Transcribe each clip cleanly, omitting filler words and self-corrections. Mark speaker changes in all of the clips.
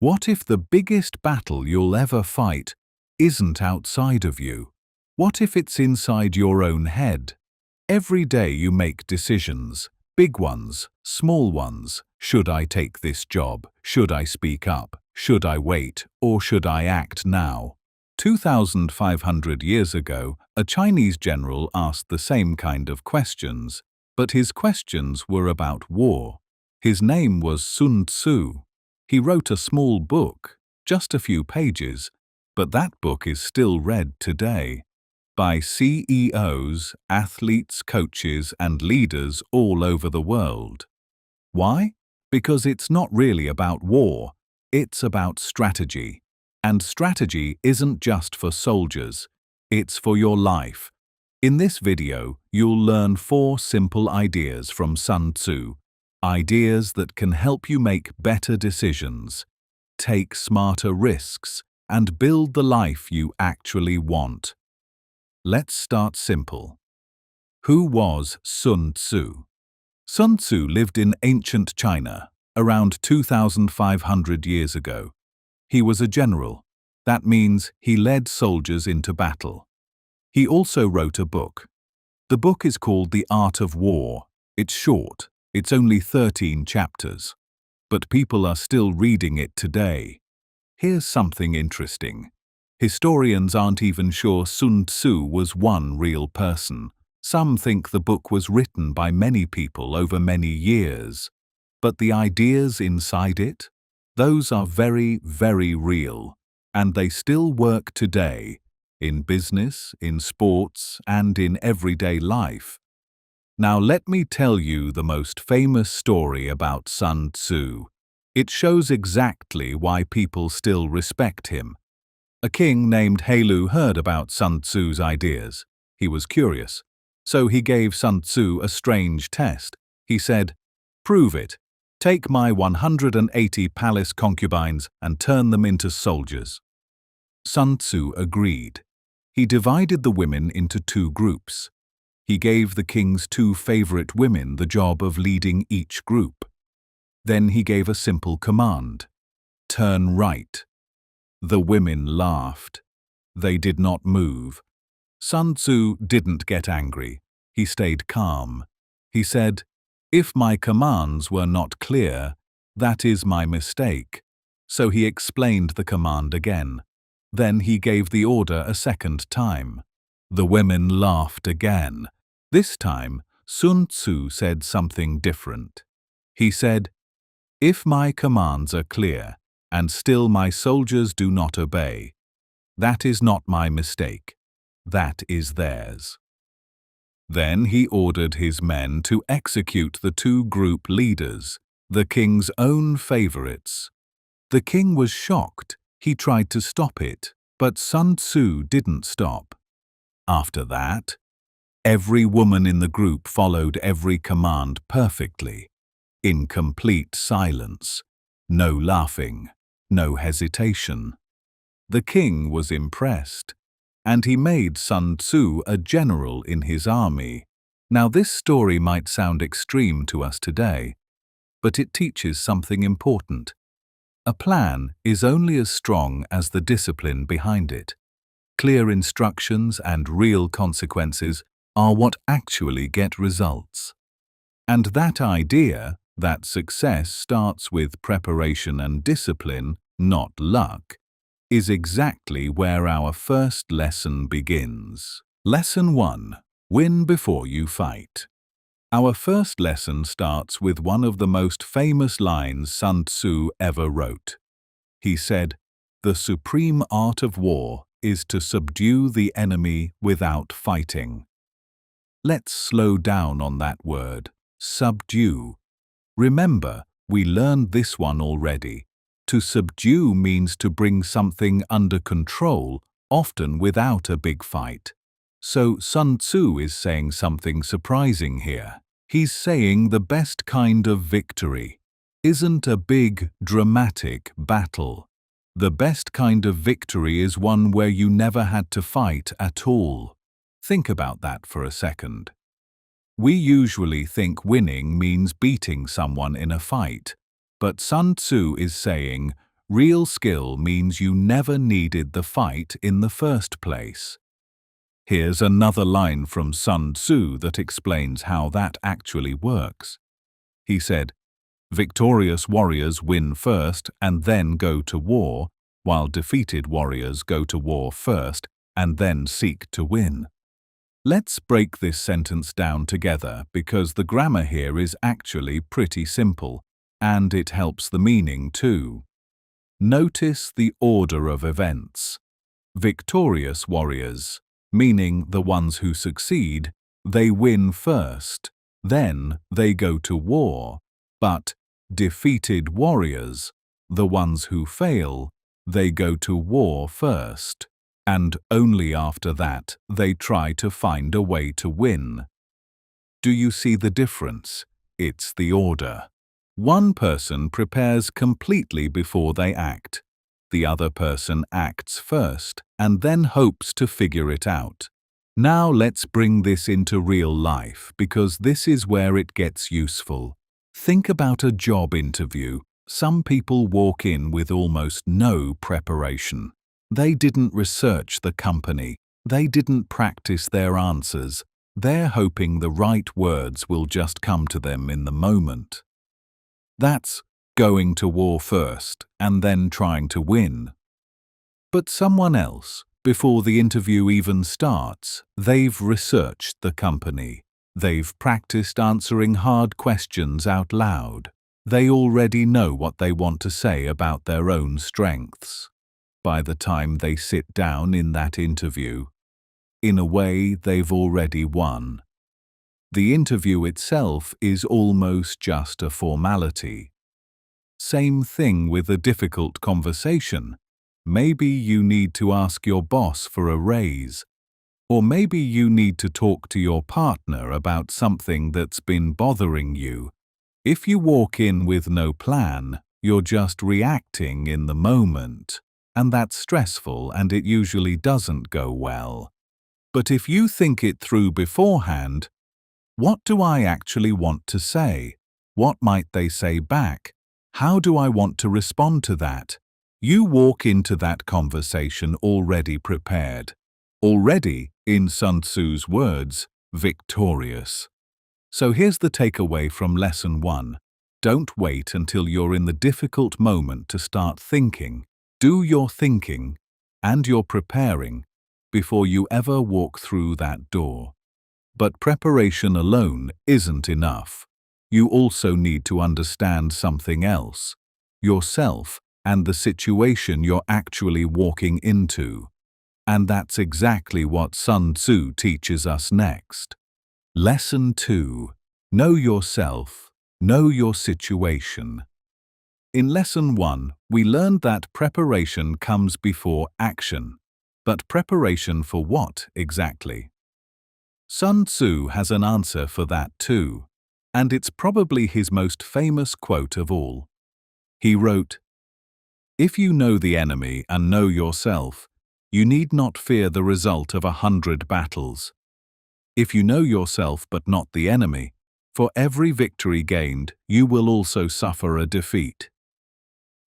Speaker 1: What if the biggest battle you'll ever fight isn't outside of you? What if it's inside your own head? Every day you make decisions, big ones, small ones. Should I take this job? Should I speak up? Should I wait? Or should I act now? 2,500 years ago, a Chinese general asked the same kind of questions, but his questions were about war. His name was Sun Tzu. He wrote a small book, just a few pages, but that book is still read today by CEOs, athletes, coaches, and leaders all over the world. Why? Because it's not really about war, it's about strategy. And strategy isn't just for soldiers, it's for your life. In this video, you'll learn 4 simple ideas from Sun Tzu, ideas that can help you make better decisions, take smarter risks, and build the life you actually want. Let's start simple. Who was Sun Tzu? Sun Tzu lived in ancient China, around 2,500 years ago. He was a general. That means he led soldiers into battle. He also wrote a book. The book is called The Art of War. It's short. It's only 13 chapters. But people are still reading it today. Here's something interesting. Historians aren't even sure Sun Tzu was one real person. Some think the book was written by many people over many years. But the ideas inside it, those are very, very real. And they still work today, in business, in sports, and in everyday life. Now let me tell you the most famous story about Sun Tzu. It shows exactly why people still respect him. A king named Heilu heard about Sun Tzu's ideas. He was curious. So he gave Sun Tzu a strange test. He said, "Prove it. Take my 180 palace concubines and turn them into soldiers." Sun Tzu agreed. He divided the women into 2 groups. He gave the king's 2 favorite women the job of leading each group. Then he gave a simple command: turn right. The women laughed. They did not move. Sun Tzu didn't get angry. He stayed calm. He said, "If my commands were not clear, that is my mistake." So he explained the command again. Then he gave the order a second time. The women laughed again. This time, Sun Tzu said something different. He said, "If my commands are clear, and still my soldiers do not obey, that is not my mistake. That is theirs." Then he ordered his men to execute the 2 group leaders, the king's own favorites. The king was shocked. He tried to stop it, but Sun Tzu didn't stop. After that, every woman in the group followed every command perfectly, in complete silence, no laughing, no hesitation. The king was impressed, and he made Sun Tzu a general in his army. Now this story might sound extreme to us today, but it teaches something important. A plan is only as strong as the discipline behind it. Clear instructions and real consequences are what actually get results. And that idea, that success starts with preparation and discipline, not luck, is exactly where our first lesson begins. Lesson 1. Win before you fight. Our first lesson starts with one of the most famous lines Sun Tzu ever wrote. He said, "The supreme art of war is to subdue the enemy without fighting." Let's slow down on that word, subdue. Remember, we learned this one already. To subdue means to bring something under control, often without a big fight. So Sun Tzu is saying something surprising here. He's saying the best kind of victory isn't a big, dramatic battle. The best kind of victory is one where you never had to fight at all. Think about that for a second. We usually think winning means beating someone in a fight, but Sun Tzu is saying Real skill means you never needed the fight in the first place. Here's another line from Sun Tzu that explains how that actually works. He said, "Victorious warriors win first and then go to war, while defeated warriors go to war first and then seek to win." Let's break this sentence down together because the grammar here is actually pretty simple, and it helps the meaning too. Notice the order of events. Victorious warriors, meaning the ones who succeed, they win first, then they go to war. But defeated warriors, the ones who fail, they go to war first, and only after that they try to find a way to win. Do you see the difference? It's the order. One person prepares completely before they act. The other person acts first and then hopes to figure it out. Now let's bring this into real life because this is where it gets useful. Think about a job interview. Some people walk in with almost no preparation. They didn't research the company. They didn't practice their answers. They're hoping the right words will just come to them in the moment. That's going to war first and then trying to win. But someone else, before the interview even starts, they've researched the company. They've practiced answering hard questions out loud. They already know what they want to say about their own strengths. By the time they sit down in that interview, in a way, they've already won. The interview itself is almost just a formality. Same thing with a difficult conversation. Maybe you need to ask your boss for a raise. Or maybe you need to talk to your partner about something that's been bothering you. If you walk in with no plan, you're just reacting in the moment. And that's stressful and it usually doesn't go well. But if you think it through beforehand, what do I actually want to say? What might they say back? How do I want to respond to that? You walk into that conversation already prepared. Already, in Sun Tzu's words, victorious. So here's the takeaway from Lesson 1. Don't wait until you're in the difficult moment to start thinking. Do your thinking and your preparing before you ever walk through that door. But preparation alone isn't enough. You also need to understand something else, yourself and the situation you're actually walking into. And that's exactly what Sun Tzu teaches us next. Lesson 2. Know yourself, know your situation. In Lesson 1, we learned that preparation comes before action. But preparation for what exactly? Sun Tzu has an answer for that too, and it's probably his most famous quote of all. He wrote, "If you know the enemy and know yourself, you need not fear the result of 100 battles. If you know yourself but not the enemy, for every victory gained, you will also suffer a defeat.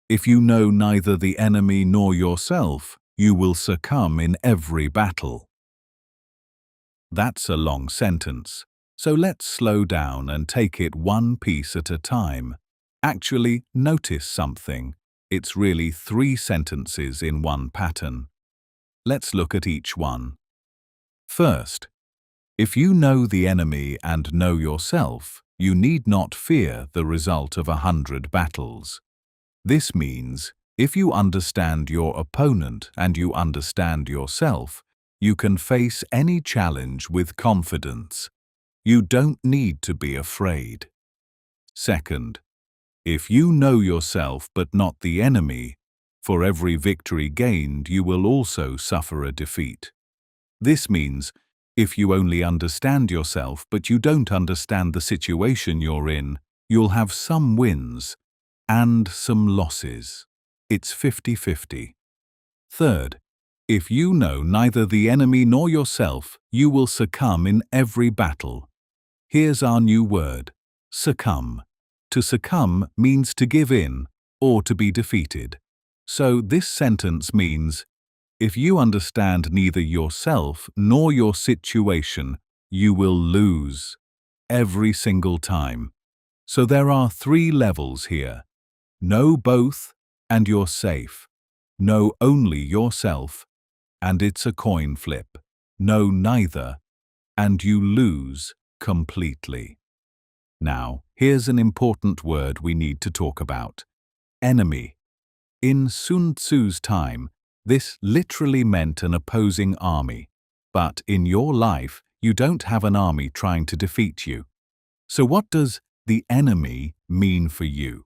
Speaker 1: If you know neither the enemy nor yourself, you will succumb in every battle." That's a long sentence, so let's slow down and take it one piece at a time. Actually, notice something. It's really 3 sentences in one pattern. Let's look at each one. First, if you know the enemy and know yourself, you need not fear the result of 100 battles. This means, if you understand your opponent and you understand yourself, you can face any challenge with confidence. You don't need to be afraid. Second, if you know yourself but not the enemy, for every victory gained you will also suffer a defeat. This means, if you only understand yourself but you don't understand the situation you're in, you'll have some wins and some losses. It's 50-50. Third, if you know neither the enemy nor yourself, you will succumb in every battle. Here's our new word, succumb. To succumb means to give in or to be defeated. So this sentence means, if you understand neither yourself nor your situation, you will lose every single time. So there are 3 levels here. Know both, and you're safe. Know only yourself, and it's a coin flip. Know neither, and you lose completely. Now, here's an important word we need to talk about. Enemy. In Sun Tzu's time, this literally meant an opposing army. But in your life, you don't have an army trying to defeat you. So what does the enemy mean for you?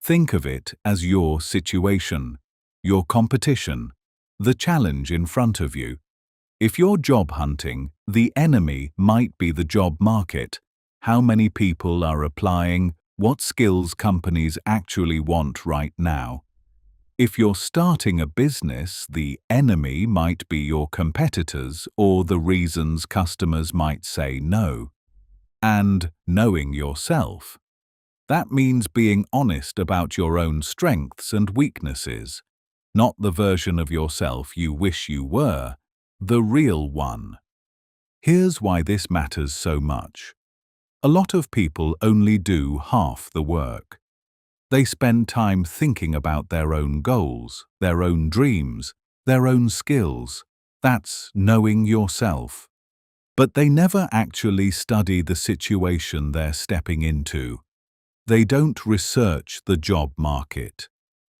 Speaker 1: Think of it as your situation, your competition, the challenge in front of you. If you're job hunting, the enemy might be the job market. How many people are applying? What skills companies actually want right now? If you're starting a business, the enemy might be your competitors or the reasons customers might say no. And knowing yourself. That means being honest about your own strengths and weaknesses, not the version of yourself you wish you were, the real one. Here's why this matters so much. A lot of people only do half the work. They spend time thinking about their own goals, their own dreams, their own skills. That's knowing yourself. But they never actually study the situation they're stepping into. They don't research the job market.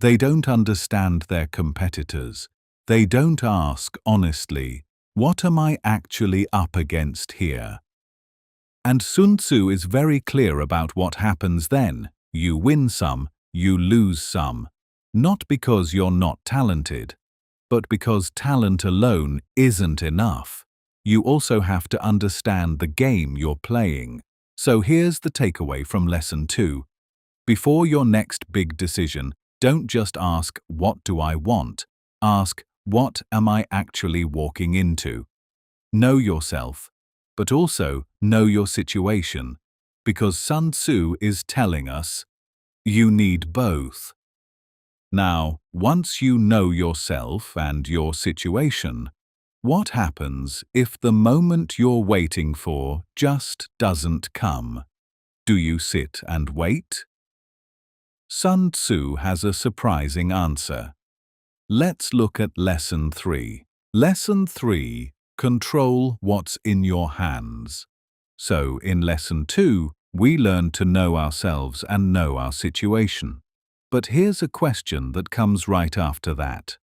Speaker 1: They don't understand their competitors. They don't ask honestly, what am I actually up against here? And Sun Tzu is very clear about what happens then. You win some, you lose some. Not because you're not talented, but because talent alone isn't enough. You also have to understand the game you're playing. So here's the takeaway from Lesson 2. Before your next big decision, don't just ask, what do I want? Ask, what am I actually walking into? Know yourself, but also know your situation, because Sun Tzu is telling us, you need both. Now, once you know yourself and your situation, what happens if the moment you're waiting for just doesn't come? Do you sit and wait? Sun Tzu has a surprising answer. Let's look at Lesson 3. Lesson 3. Control what's in your hands. So, in Lesson 2, we learn to know ourselves and know our situation. But here's a question that comes right after that.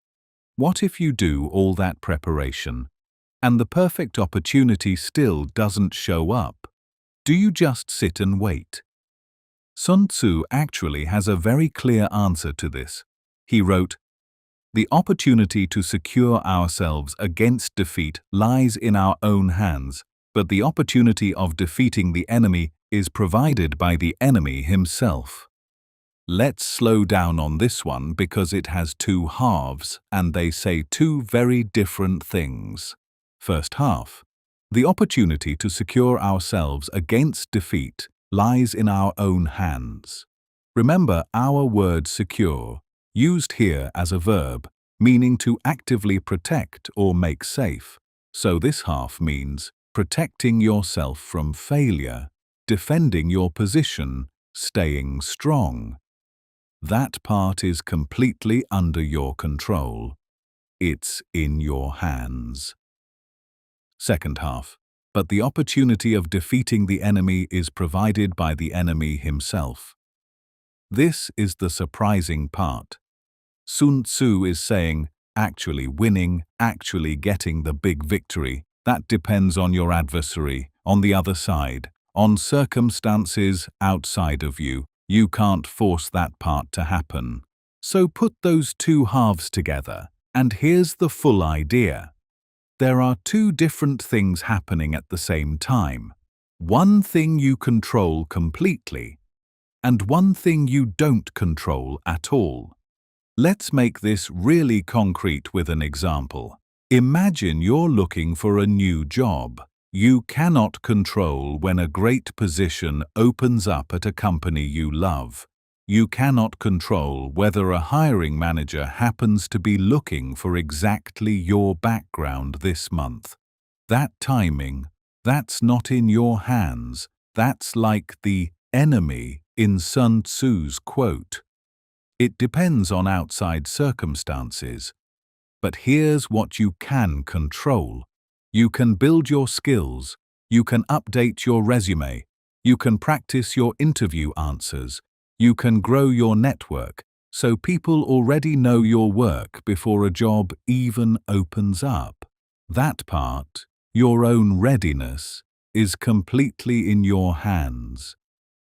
Speaker 1: What if you do all that preparation, and the perfect opportunity still doesn't show up? Do you just sit and wait? Sun Tzu actually has a very clear answer to this. He wrote, "The opportunity to secure ourselves against defeat lies in our own hands, but the opportunity of defeating the enemy is provided by the enemy himself." Let's slow down on this one because it has 2 halves and they say 2 very different things. First half. The opportunity to secure ourselves against defeat lies in our own hands. Remember our word secure, used here as a verb, meaning to actively protect or make safe. So this half means protecting yourself from failure, defending your position, staying strong. That part is completely under your control. It's in your hands. Second half. But the opportunity of defeating the enemy is provided by the enemy himself. This is the surprising part. Sun Tzu is saying, actually winning, actually getting the big victory, that depends on your adversary, on the other side, on circumstances outside of you. You can't force that part to happen. So put those 2 halves together, and here's the full idea. There are 2 different things happening at the same time. One thing you control completely, and one thing you don't control at all. Let's make this really concrete with an example. Imagine you're looking for a new job. You cannot control when a great position opens up at a company you love. You cannot control whether a hiring manager happens to be looking for exactly your background this month. That timing, that's not in your hands. That's like the enemy in Sun Tzu's quote. It depends on outside circumstances. But here's what you can control. You can build your skills. You can update your resume. You can practice your interview answers. You can grow your network so people already know your work before a job even opens up. That part, your own readiness, is completely in your hands.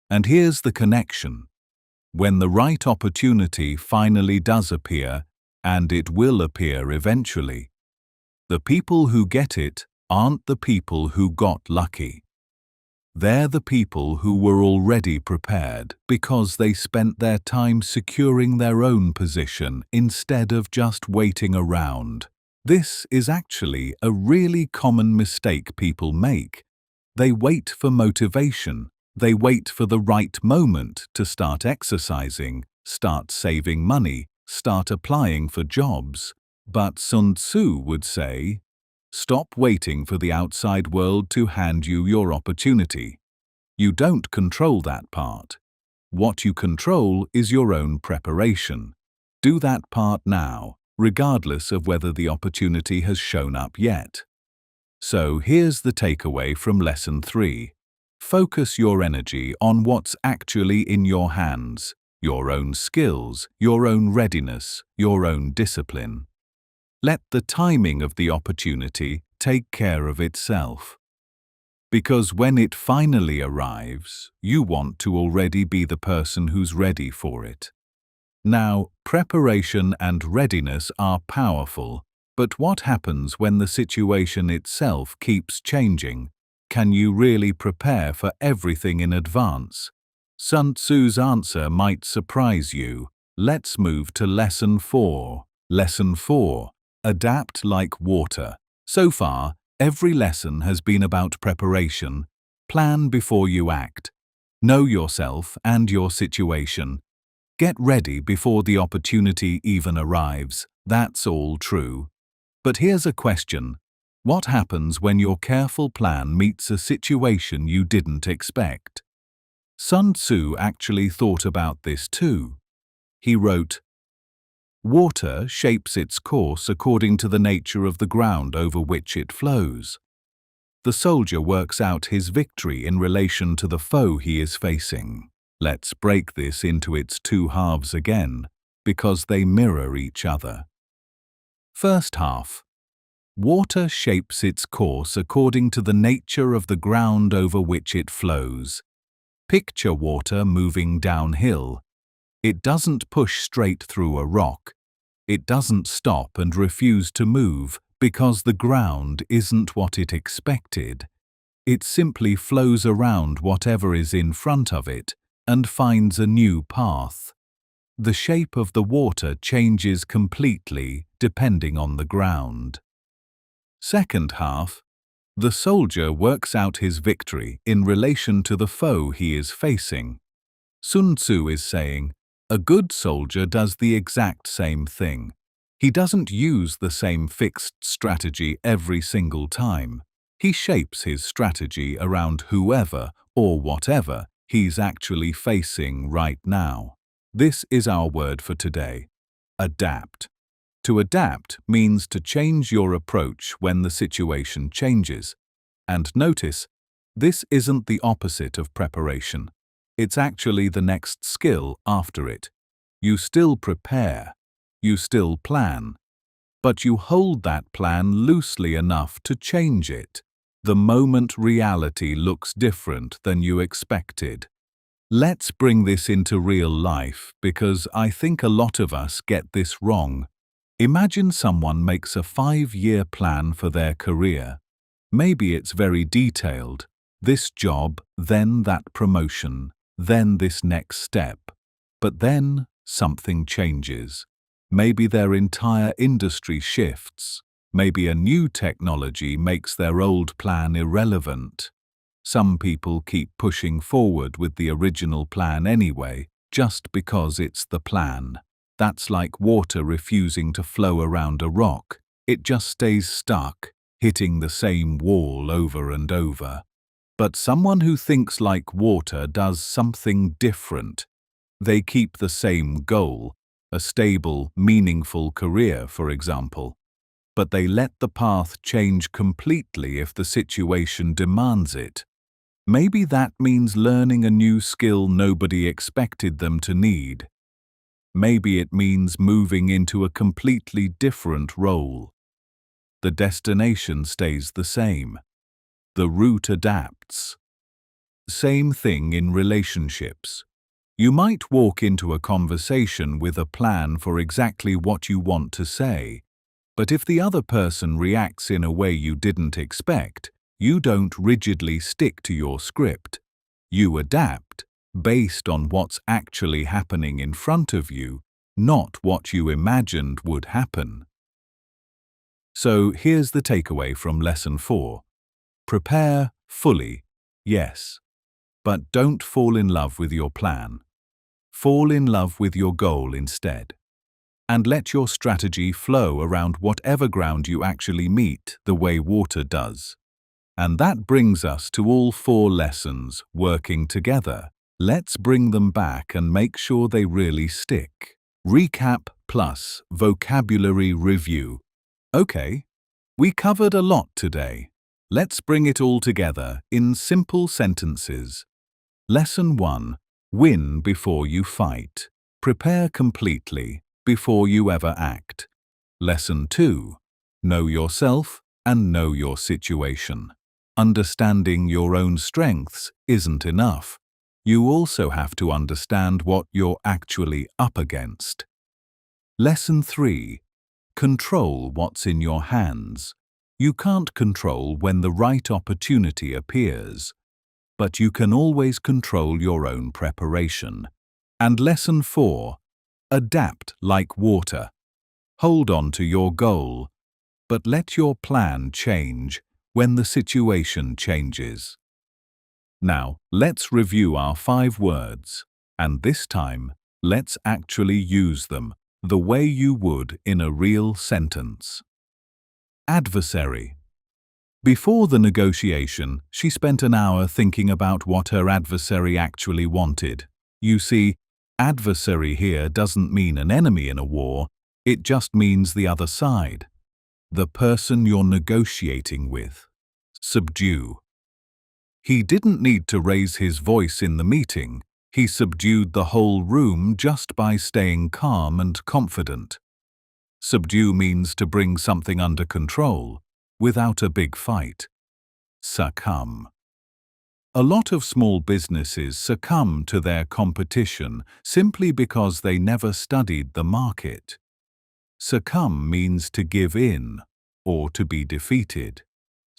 Speaker 1: And here's the connection. When the right opportunity finally does appear, and it will appear eventually, the people who get it aren't the people who got lucky. They're the people who were already prepared because they spent their time securing their own position instead of just waiting around. This is actually a really common mistake people make. They wait for motivation. They wait for the right moment to start exercising, start saving money, start applying for jobs. But Sun Tzu would say, stop waiting for the outside world to hand you your opportunity. You don't control that part. What you control is your own preparation. Do that part now, regardless of whether the opportunity has shown up yet. So here's the takeaway from Lesson 3. Focus your energy on what's actually in your hands, your own skills, your own readiness, your own discipline. Let the timing of the opportunity take care of itself. Because when it finally arrives, you want to already be the person who's ready for it. Now, preparation and readiness are powerful, but what happens when the situation itself keeps changing? Can you really prepare for everything in advance? Sun Tzu's answer might surprise you. Let's move to Lesson 4. Lesson 4. Adapt like water. So far, every lesson has been about preparation. Plan before you act. Know yourself and your situation. Get ready before the opportunity even arrives. That's all true. But here's a question. What happens when your careful plan meets a situation you didn't expect? Sun Tzu actually thought about this too. He wrote, "Water shapes its course according to the nature of the ground over which it flows. The soldier works out his victory in relation to the foe he is facing." Let's break this into its two halves again, because they mirror each other. First half. Water shapes its course according to the nature of the ground over which it flows. Picture water moving downhill. It doesn't push straight through a rock. It doesn't stop and refuse to move because the ground isn't what it expected. It simply flows around whatever is in front of it and finds a new path. The shape of the water changes completely depending on the ground. Second half. The soldier works out his victory in relation to the foe he is facing. Sun Tzu is saying, a good soldier does the exact same thing. He doesn't use the same fixed strategy every single time. He shapes his strategy around whoever or whatever he's actually facing right now. This is our word for today. Adapt. To adapt means to change your approach when the situation changes. And notice, this isn't the opposite of preparation. It's actually the next skill after it. You still prepare, you still plan, but you hold that plan loosely enough to change it the moment reality looks different than you expected. Let's bring this into real life because I think a lot of us get this wrong. Imagine someone makes a 5-year plan for their career. Maybe it's very detailed. This job, then that promotion, then this next step. But then something changes. Maybe their entire industry shifts. Maybe a new technology makes their old plan irrelevant. Some people keep pushing forward with the original plan anyway, just because it's the plan. That's like water refusing to flow around a rock. It just stays stuck, hitting the same wall over and over. But someone who thinks like water does something different. They keep the same goal, a stable, meaningful career, for example. But they let the path change completely if the situation demands it. Maybe that means learning a new skill nobody expected them to need. Maybe it means moving into a completely different role. The destination stays the same. The route adapts. Same thing in relationships. You might walk into a conversation with a plan for exactly what you want to say, but if the other person reacts in a way you didn't expect, you don't rigidly stick to your script. You adapt, based on what's actually happening in front of you, not what you imagined would happen. So here's the takeaway from Lesson 4. Prepare fully, yes, but don't fall in love with your plan. Fall in love with your goal instead. And let your strategy flow around whatever ground you actually meet, the way water does. And that brings us to all 4 lessons working together. Let's bring them back and make sure they really stick. Recap plus vocabulary review. Okay, we covered a lot today. Let's bring it all together in simple sentences. Lesson 1. Win before you fight. Prepare completely before you ever act. Lesson 2. Know yourself and know your situation. Understanding your own strengths isn't enough. You also have to understand what you're actually up against. Lesson 3. Control what's in your hands. You can't control when the right opportunity appears, but you can always control your own preparation. And Lesson 4. Adapt like water. Hold on to your goal, but let your plan change when the situation changes. Now, let's review our 5 words, and this time, let's actually use them the way you would in a real sentence. Adversary. Before the negotiation, she spent an hour thinking about what her adversary actually wanted. You see, adversary here doesn't mean an enemy in a war, it just means the other side. The person you're negotiating with. Subdue. He didn't need to raise his voice in the meeting. He subdued the whole room just by staying calm and confident. Subdue means to bring something under control, without a big fight. Succumb. A lot of small businesses succumb to their competition simply because they never studied the market. Succumb means to give in, or to be defeated.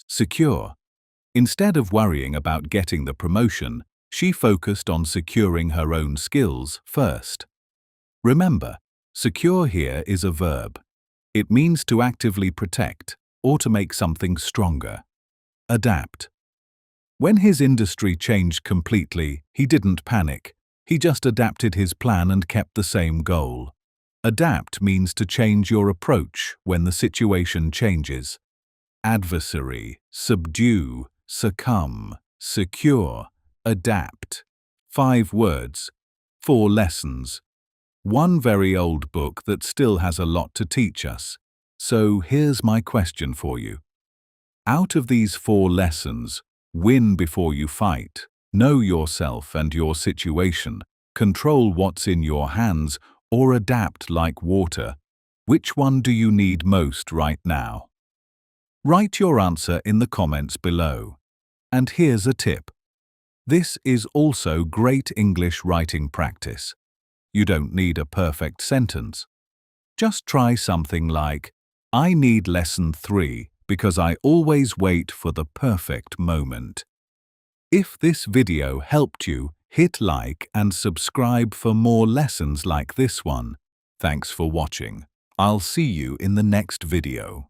Speaker 1: Secure. Instead of worrying about getting the promotion, she focused on securing her own skills first. Remember, secure here is a verb. It means to actively protect, or to make something stronger. Adapt. When his industry changed completely, he didn't panic. He just adapted his plan and kept the same goal. Adapt means to change your approach when the situation changes. Adversary, subdue, succumb, secure, adapt. 5 words, 4 lessons. One very old book that still has a lot to teach us. So here's my question for you. Out of these 4 lessons, win before you fight, know yourself and your situation, control what's in your hands, or adapt like water, which one do you need most right now? Write your answer in the comments below. And here's a tip. This is also great English writing practice. You don't need a perfect sentence. Just try something like, I need lesson 3 because I always wait for the perfect moment. If this video helped you, hit like and subscribe for more lessons like this one. Thanks for watching. I'll see you in the next video.